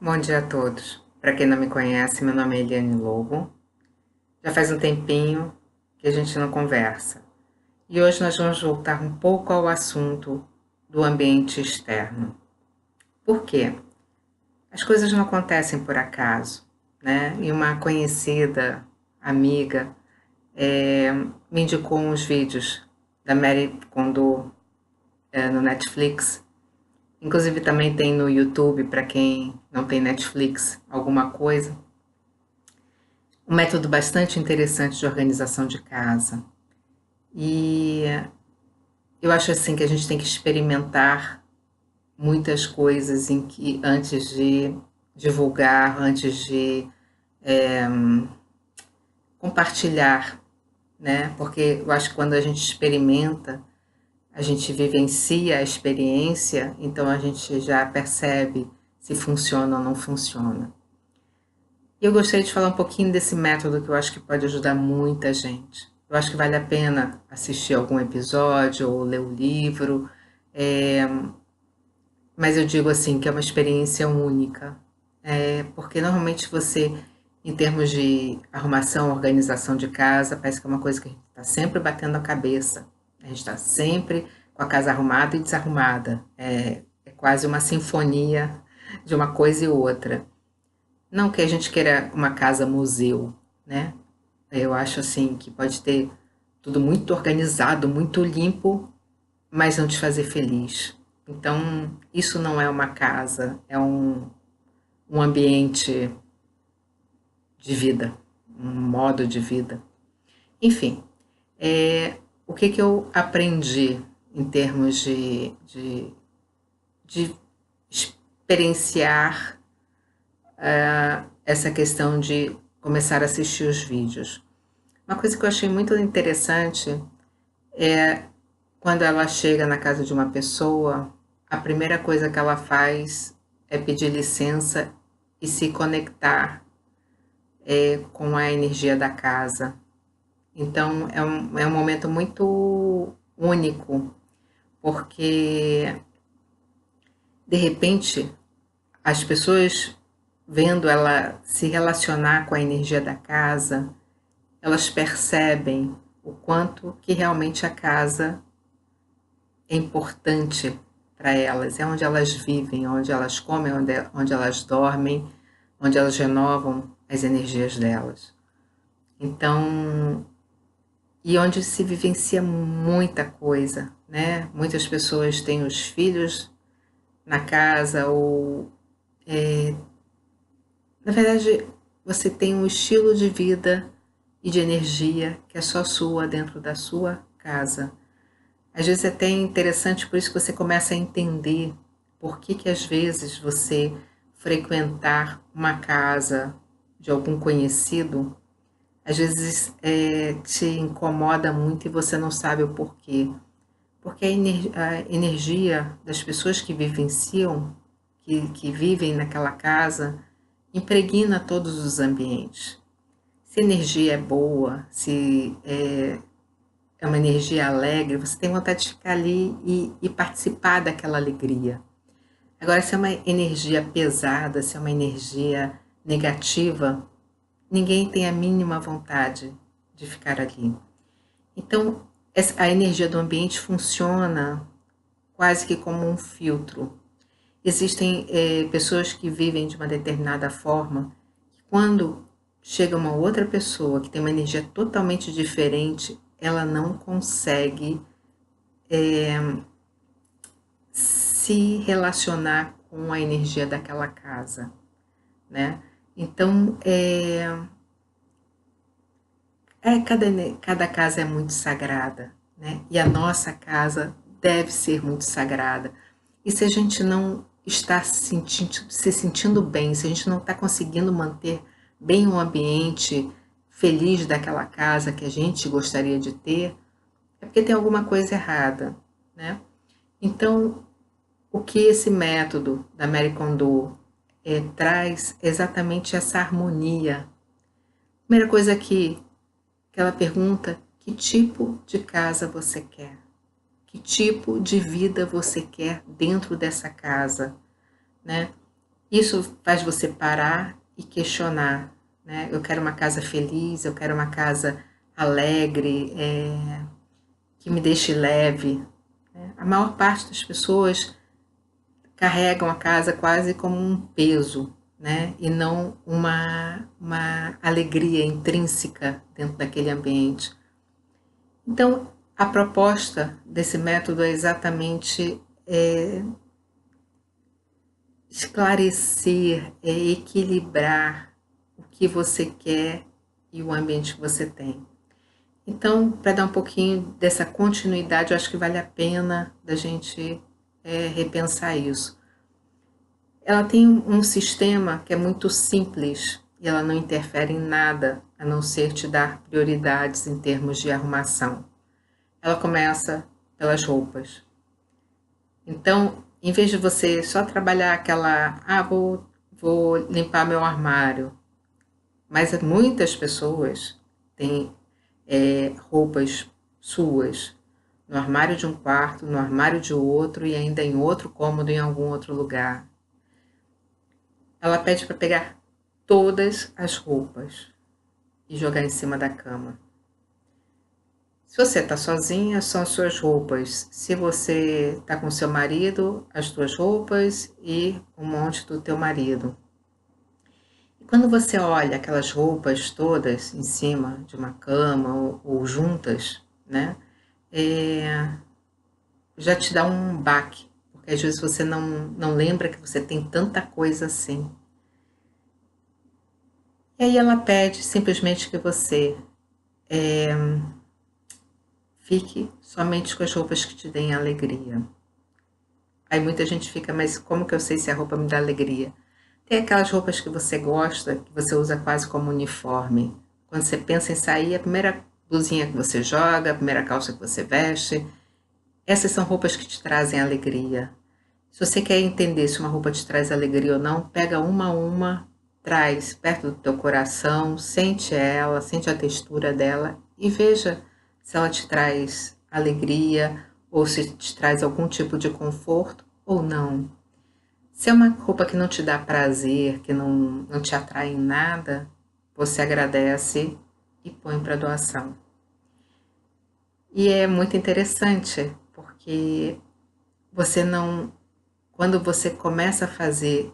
Bom dia a todos. Para quem não me conhece, meu nome é Eliane Lobo. Já faz um tempinho que a gente não conversa. E hoje nós vamos voltar um pouco ao assunto do ambiente externo. Por quê? As coisas não acontecem por acaso, né? E uma conhecida amiga me indicou uns vídeos da Marie Kondo no Netflix. Inclusive também tem no YouTube, para quem não tem Netflix, alguma coisa. Um método bastante interessante de organização de casa. E eu acho assim que a gente tem que experimentar muitas coisas em que antes de divulgar, antes de é, compartilhar, né? Porque eu acho que quando a gente experimenta, a gente vivencia a experiência, então a gente já percebe se funciona ou não funciona. E eu gostaria de falar um pouquinho desse método que eu acho que pode ajudar muita gente. Eu acho que vale a pena assistir algum episódio ou ler o livro, é, mas eu digo assim que é uma experiência única, porque normalmente você, em termos de arrumação, organização de casa, parece que é uma coisa que a gente está sempre batendo a cabeça. A gente está sempre com a casa arrumada e desarrumada. É quase uma sinfonia de uma coisa e outra. Não que a gente queira uma casa museu, né? Eu acho assim que pode ter tudo muito organizado, muito limpo, mas não te fazer feliz. Então, isso não é uma casa, é um ambiente de vida, um modo de vida. Enfim, o que eu aprendi em termos de experienciar essa questão de começar a assistir os vídeos? Uma coisa que eu achei muito interessante é quando ela chega na casa de uma pessoa, a primeira coisa que ela faz é pedir licença e se conectar com a energia da casa. Então é um momento muito único, porque de repente as pessoas vendo ela se relacionar com a energia da casa, elas percebem o quanto que realmente a casa é importante para elas, é onde elas vivem, onde elas comem, onde elas dormem, onde elas renovam as energias delas. Então, e onde se vivencia muita coisa, né? Muitas pessoas têm os filhos na casa ou, na verdade, você tem um estilo de vida e de energia que é só sua dentro da sua casa. Às vezes é até interessante, por isso que você começa a entender por que às vezes você frequentar uma casa de algum conhecido, às vezes te incomoda muito e você não sabe o porquê. Porque a energia das pessoas que vivenciam, que vivem naquela casa, impregna todos os ambientes. Se a energia é boa, se é uma energia alegre, você tem vontade de ficar ali e participar daquela alegria. Agora, se é uma energia pesada, se é uma energia negativa, ninguém tem a mínima vontade de ficar ali. Então, a energia do ambiente funciona quase que como um filtro. Existem pessoas que vivem de uma determinada forma, que quando chega uma outra pessoa que tem uma energia totalmente diferente, ela não consegue se relacionar com a energia daquela casa, né? Então, cada casa é muito sagrada, né? E a nossa casa deve ser muito sagrada. E se a gente não está se sentindo bem, se a gente não está conseguindo manter bem o ambiente feliz daquela casa que a gente gostaria de ter, é porque tem alguma coisa errada, né? Então, o que esse método da Marie Kondo traz exatamente essa harmonia. Primeira coisa que ela pergunta, que tipo de casa você quer? Que tipo de vida você quer dentro dessa casa, né? Isso faz você parar e questionar, né? Eu quero uma casa feliz, eu quero uma casa alegre, que me deixe leve, né? A maior parte das pessoas carregam a casa quase como um peso, né? E não uma alegria intrínseca dentro daquele ambiente. Então, a proposta desse método é exatamente esclarecer, equilibrar o que você quer e o ambiente que você tem. Então, para dar um pouquinho dessa continuidade, eu acho que vale a pena da gente repensar isso. Ela tem um sistema que é muito simples e ela não interfere em nada, a não ser te dar prioridades em termos de arrumação. Ela começa pelas roupas. Então, em vez de você só trabalhar aquela, vou limpar meu armário, mas muitas pessoas têm roupas suas no armário de um quarto, no armário de outro e ainda em outro cômodo em algum outro lugar. Ela pede para pegar todas as roupas e jogar em cima da cama. Se você está sozinha, são as suas roupas. Se você está com seu marido, as suas roupas e um monte do teu marido. E quando você olha aquelas roupas todas em cima de uma cama ou juntas, né, já te dá um baque, porque às vezes você não lembra que você tem tanta coisa assim. E aí ela pede simplesmente que você fique somente com as roupas que te deem alegria. Aí muita gente fica, mas como que eu sei se a roupa me dá alegria? Tem aquelas roupas que você gosta, que você usa quase como uniforme. Quando você pensa em sair, a primeira blusinha que você joga, a primeira calça que você veste, essas são roupas que te trazem alegria. Se você quer entender se uma roupa te traz alegria ou não, pega uma a uma, traz perto do teu coração, sente ela, sente a textura dela e veja se ela te traz alegria ou se te traz algum tipo de conforto ou não. Se é uma roupa que não te dá prazer, que não te atrai em nada, você agradece e põe para doação. E é muito interessante, porque você não, quando você começa a fazer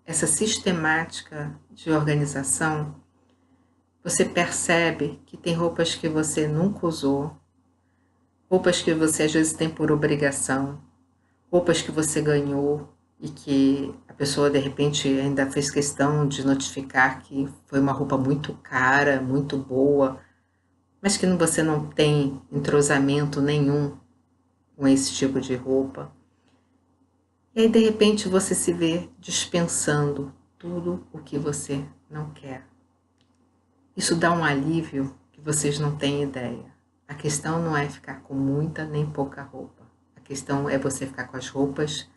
essa sistemática de organização, você percebe que tem roupas que você nunca usou, roupas que você às vezes tem por obrigação, roupas que você ganhou e que a pessoa de repente ainda fez questão de notificar que foi uma roupa muito cara, muito boa, mas que você não tem entrosamento nenhum com esse tipo de roupa. E aí de repente você se vê dispensando tudo o que você não quer. Isso dá um alívio que vocês não têm ideia. A questão não é ficar com muita nem pouca roupa. A questão é você ficar com as roupas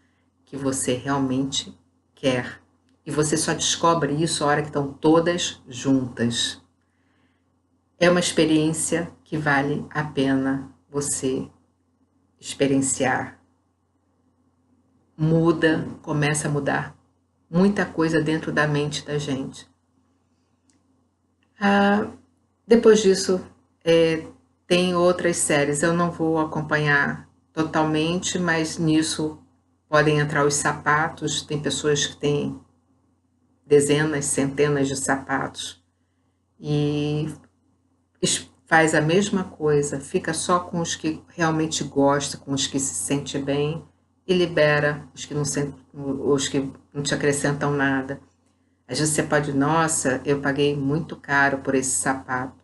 que você realmente quer. E você só descobre isso a hora que estão todas juntas. É uma experiência que vale a pena você experienciar. Muda, começa a mudar muita coisa dentro da mente da gente. Depois disso, tem outras séries. Eu não vou acompanhar totalmente, mas nisso podem entrar os sapatos. Tem pessoas que têm dezenas, centenas de sapatos e faz a mesma coisa, fica só com os que realmente gosta, com os que se sente bem e libera os que não te acrescentam nada. Às vezes você pode, nossa, eu paguei muito caro por esse sapato.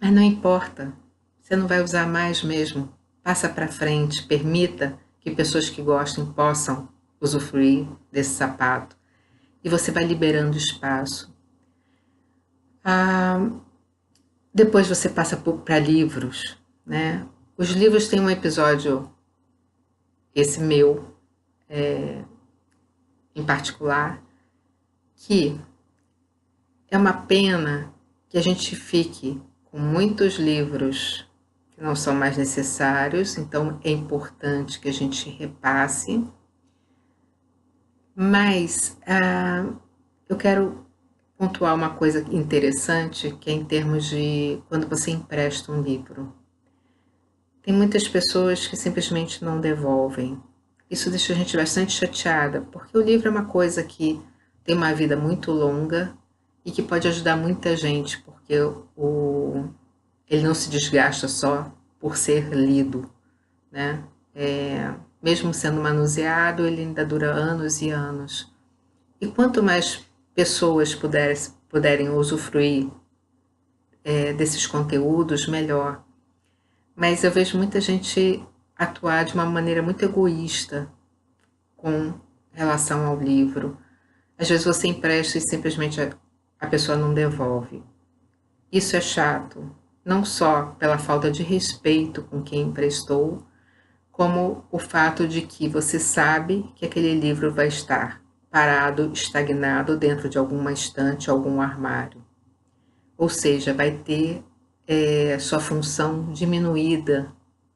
Mas não importa, você não vai usar mais mesmo. Passa para frente, permita que pessoas que gostem possam usufruir desse sapato. E você vai liberando espaço. Depois você passa para livros, né? Os livros têm um episódio, esse meu em particular, que é uma pena que a gente fique com muitos livros que não são mais necessários, então é importante que a gente repasse. Mas eu quero pontuar uma coisa interessante, que é em termos de quando você empresta um livro. Tem muitas pessoas que simplesmente não devolvem. Isso deixa a gente bastante chateada, porque o livro é uma coisa que tem uma vida muito longa e que pode ajudar muita gente, porque ele não se desgasta só por ser lido, né? Mesmo sendo manuseado, ele ainda dura anos e anos. E quanto mais pessoas puderem usufruir desses conteúdos, melhor. Mas eu vejo muita gente atuar de uma maneira muito egoísta com relação ao livro. Às vezes você empresta e simplesmente a pessoa não devolve. Isso é chato, não só pela falta de respeito com quem emprestou, como o fato de que você sabe que aquele livro vai estar parado, estagnado dentro de alguma estante, algum armário. Ou seja, vai ter sua função diminuída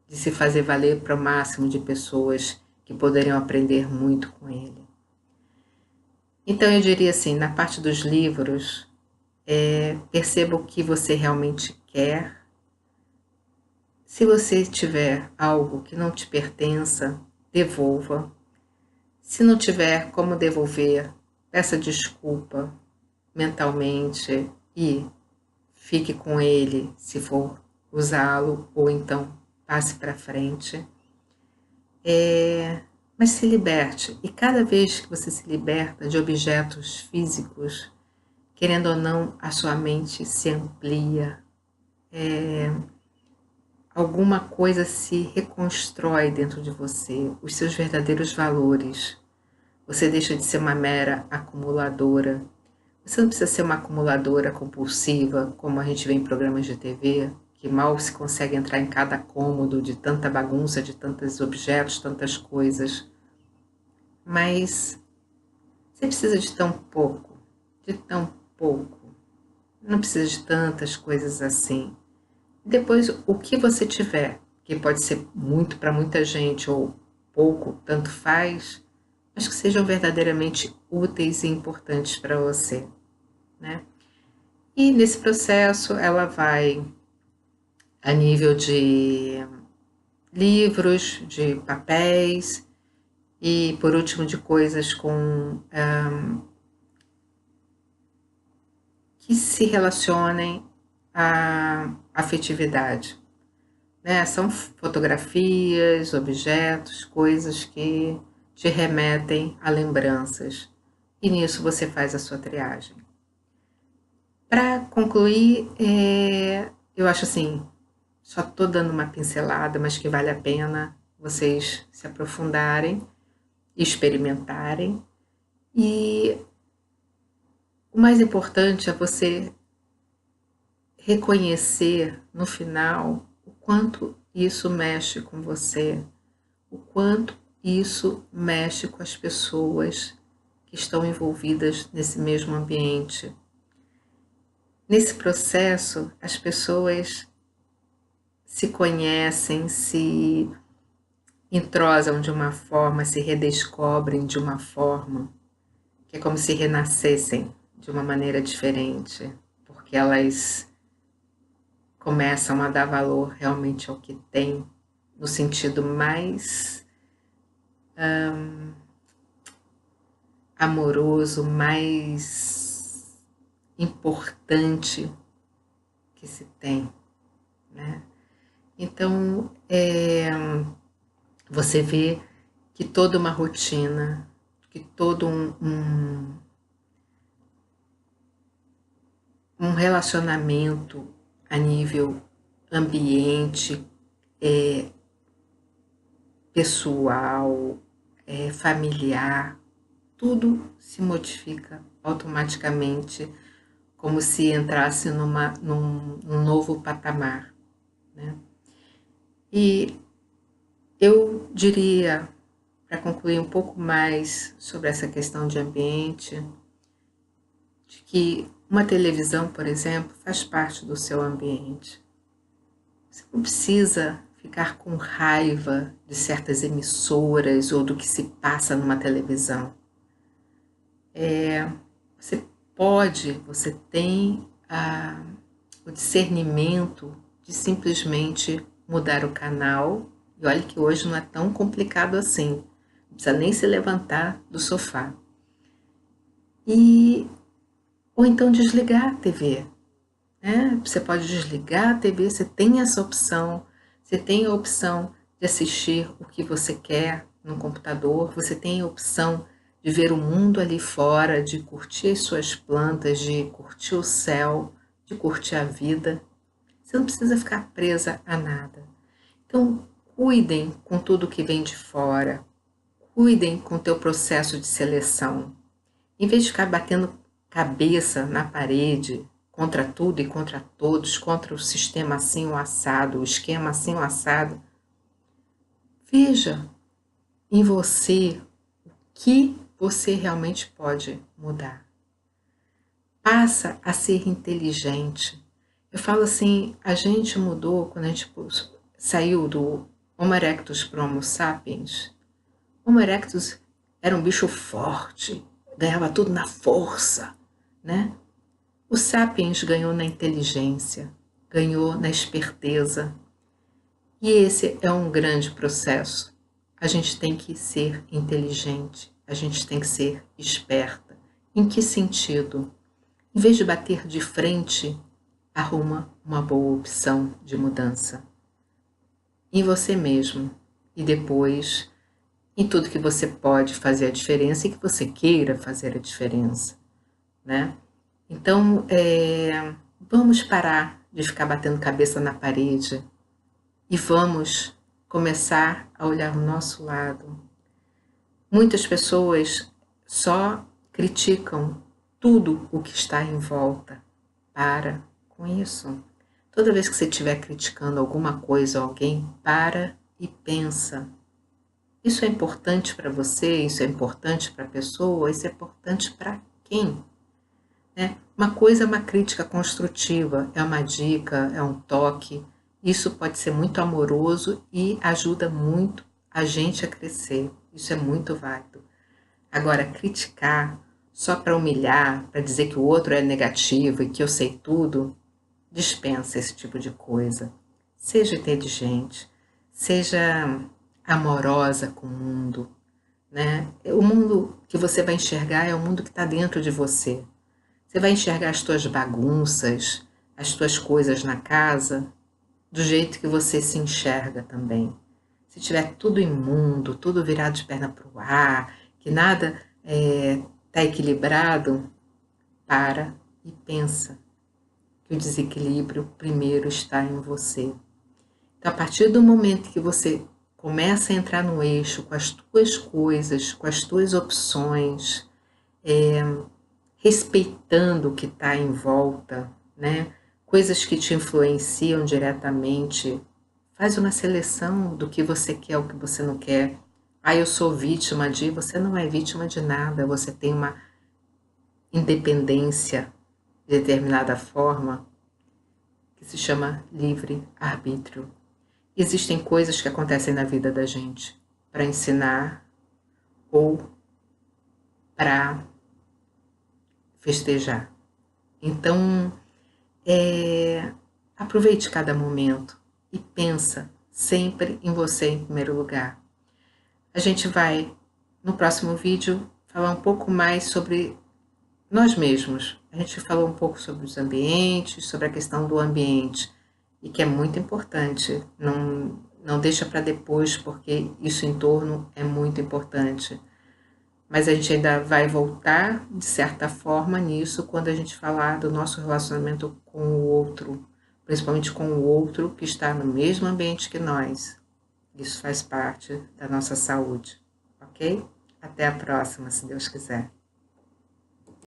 de se fazer valer para o máximo de pessoas que poderiam aprender muito com ele. Então eu diria assim, na parte dos livros, perceba o que você realmente quer. Se você tiver algo que não te pertença, devolva. Se não tiver como devolver, peça desculpa mentalmente e fique com ele se for usá-lo, ou então passe para frente. Mas se liberte. E cada vez que você se liberta de objetos físicos, querendo ou não, a sua mente se amplia. Alguma coisa se reconstrói dentro de você, os seus verdadeiros valores. Você deixa de ser uma mera acumuladora. Você não precisa ser uma acumuladora compulsiva, como a gente vê em programas de TV, que mal se consegue entrar em cada cômodo de tanta bagunça, de tantos objetos, tantas coisas. Mas você precisa de tão pouco, de tão pouco. Não precisa de tantas coisas assim. Depois, o que você tiver, que pode ser muito para muita gente ou pouco, tanto faz, mas que sejam verdadeiramente úteis e importantes para você, né? E nesse processo ela vai a nível de livros, de papéis e por último de coisas com que se relacionem à afetividade, né? São fotografias, objetos, coisas que te remetem a lembranças. E nisso você faz a sua triagem. Para concluir, eu acho assim, só estou dando uma pincelada, mas que vale a pena vocês se aprofundarem, experimentarem. E o mais importante é você reconhecer no final o quanto isso mexe com você, o quanto isso mexe com as pessoas que estão envolvidas nesse mesmo ambiente. Nesse processo, as pessoas se conhecem, se entrosam de uma forma, se redescobrem de uma forma, que é como se renascessem de uma maneira diferente, porque elas começam a dar valor realmente ao que têm, no sentido mais amoroso, mais importante que se tem, né? Então, você vê que toda uma rotina, que todo um relacionamento a nível ambiente, pessoal, familiar, tudo se modifica automaticamente, como se entrasse num novo patamar, né? E eu diria, para concluir um pouco mais sobre essa questão de ambiente, de que uma televisão, por exemplo, faz parte do seu ambiente. Você não precisa ficar com raiva de certas emissoras ou do que se passa numa televisão. você tem o discernimento de simplesmente mudar o canal. E olha que hoje não é tão complicado assim. Não precisa nem se levantar do sofá. Ou então desligar a TV. Né? Você pode desligar a TV, você tem essa opção. Você tem a opção de assistir o que você quer no computador. Você tem a opção de ver o mundo ali fora, de curtir as suas plantas, de curtir o céu, de curtir a vida. Você não precisa ficar presa a nada. Então, cuidem com tudo que vem de fora. Cuidem com o teu processo de seleção. Em vez de ficar batendo cabeça na parede, contra tudo e contra todos, contra o sistema assim o assado, o esquema assim o assado, veja em você o que você realmente pode mudar. Passa a ser inteligente. Eu falo assim, a gente mudou quando a gente saiu do Homo erectus para o Homo sapiens. Homo erectus era um bicho forte, ganhava tudo na força, né? O sapiens ganhou na inteligência, ganhou na esperteza. E esse é um grande processo. A gente tem que ser inteligente, a gente tem que ser esperta. Em que sentido? Em vez de bater de frente, arruma uma boa opção de mudança. Em você mesmo e depois em tudo que você pode fazer a diferença e que você queira fazer a diferença, né? Então, vamos parar de ficar batendo cabeça na parede e vamos começar a olhar o nosso lado. Muitas pessoas só criticam tudo o que está em volta. Para com isso. Toda vez que você estiver criticando alguma coisa ou alguém, para e pensa. Isso é importante para você? Isso é importante para a pessoa? Isso é importante para quem? Uma coisa é uma crítica construtiva, é uma dica, é um toque. Isso pode ser muito amoroso e ajuda muito a gente a crescer. Isso é muito válido. Agora, criticar só para humilhar, para dizer que o outro é negativo e que eu sei tudo, dispensa esse tipo de coisa. Seja inteligente, seja amorosa com o mundo, né? O mundo que você vai enxergar é o mundo que está dentro de você. Você vai enxergar as tuas bagunças, as tuas coisas na casa, do jeito que você se enxerga também. Se tiver tudo imundo, tudo virado de perna para o ar, que nada está equilibrado, para e pensa que o desequilíbrio primeiro está em você. Então, a partir do momento que você começa a entrar no eixo com as tuas coisas, com as tuas opções, respeitando o que está em volta, né? Coisas que te influenciam diretamente, faz uma seleção do que você quer, o que você não quer. Eu sou vítima de... Você não é vítima de nada, você tem uma independência de determinada forma que se chama livre-arbítrio. Existem coisas que acontecem na vida da gente para ensinar ou para festejar. Então, aproveite cada momento e pensa sempre em você em primeiro lugar. A gente vai, no próximo vídeo, falar um pouco mais sobre nós mesmos. A gente falou um pouco sobre os ambientes, sobre a questão do ambiente, e que é muito importante. Não deixa para depois, porque isso em torno é muito importante. Mas a gente ainda vai voltar, de certa forma, nisso quando a gente falar do nosso relacionamento com o outro, principalmente com o outro que está no mesmo ambiente que nós. Isso faz parte da nossa saúde, ok? Até a próxima, se Deus quiser.